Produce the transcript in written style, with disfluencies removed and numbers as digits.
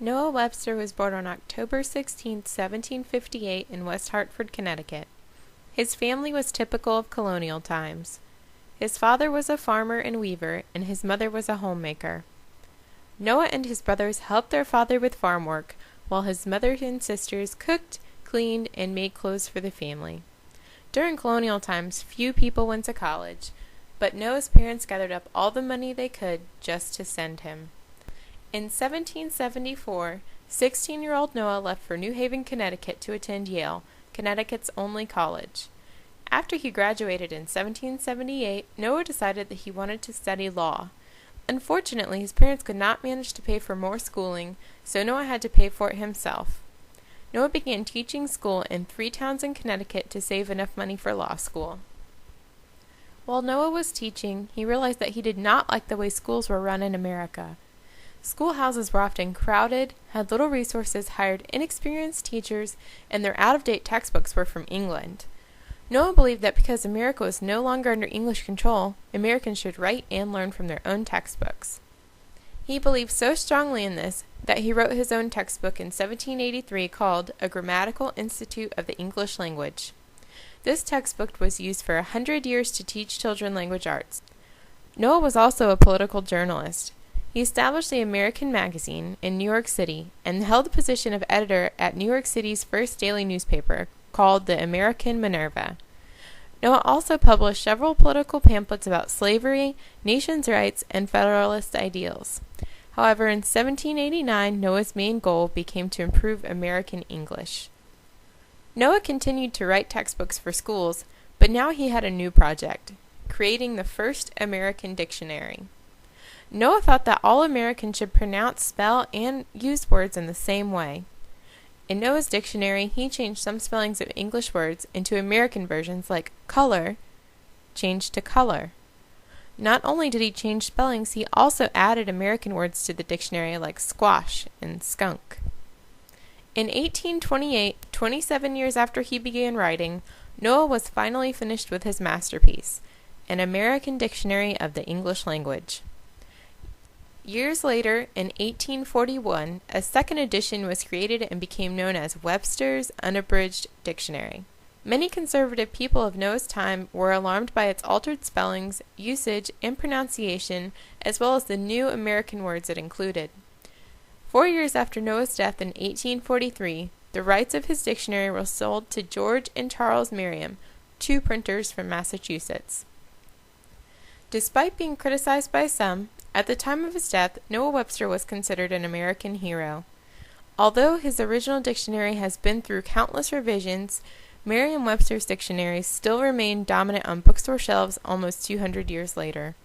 Noah Webster was born on October 16, 1758 in West Hartford, Connecticut. His family was typical of colonial times. His father was a farmer and weaver, and his mother was a homemaker. Noah and his brothers helped their father with farm work, while his mother and sisters cooked, cleaned, and made clothes for the family. During colonial times, few people went to college, but Noah's parents gathered up all the money they could just to send him. In 1774, 16-year-old Noah left for New Haven, Connecticut to attend Yale, Connecticut's only college. After he graduated in 1778, Noah decided that he wanted to study law. Unfortunately, his parents could not manage to pay for more schooling, so Noah had to pay for it himself. Noah began teaching school in 3 towns in Connecticut to save enough money for law school. While Noah was teaching, he realized that he did not like the way schools were run in America. Schoolhouses were often crowded, had little resources, hired inexperienced teachers, and their out-of-date textbooks were from England. Noah believed that because America was no longer under English control, Americans should write and learn from their own textbooks. He believed so strongly in this that he wrote his own textbook in 1783 called A Grammatical Institute of the English Language. This textbook was used for 100 years to teach children language arts. Noah was also a political journalist. He established the American Magazine in New York City and held the position of editor at New York City's first daily newspaper, called the American Minerva. Noah also published several political pamphlets about slavery, nations' rights, and Federalist ideals. However, in 1789, Noah's main goal became to improve American English. Noah continued to write textbooks for schools, but now he had a new project, creating the first American dictionary. Noah thought that all Americans should pronounce, spell, and use words in the same way. In Noah's dictionary, he changed some spellings of English words into American versions like color, changed to color. Not only did he change spellings, he also added American words to the dictionary like squash and skunk. In 1828, 27 years after he began writing, Noah was finally finished with his masterpiece, an American Dictionary of the English Language. Years later, in 1841, a second edition was created and became known as Webster's Unabridged Dictionary. Many conservative people of Noah's time were alarmed by its altered spellings, usage, and pronunciation, as well as the new American words it included. 4 years after Noah's death in 1843, the rights of his dictionary were sold to George and Charles Merriam, 2 printers from Massachusetts. Despite being criticized by some, at the time of his death, Noah Webster was considered an American hero. Although his original dictionary has been through countless revisions, Merriam-Webster's dictionaries still remain dominant on bookstore shelves almost 200 years later.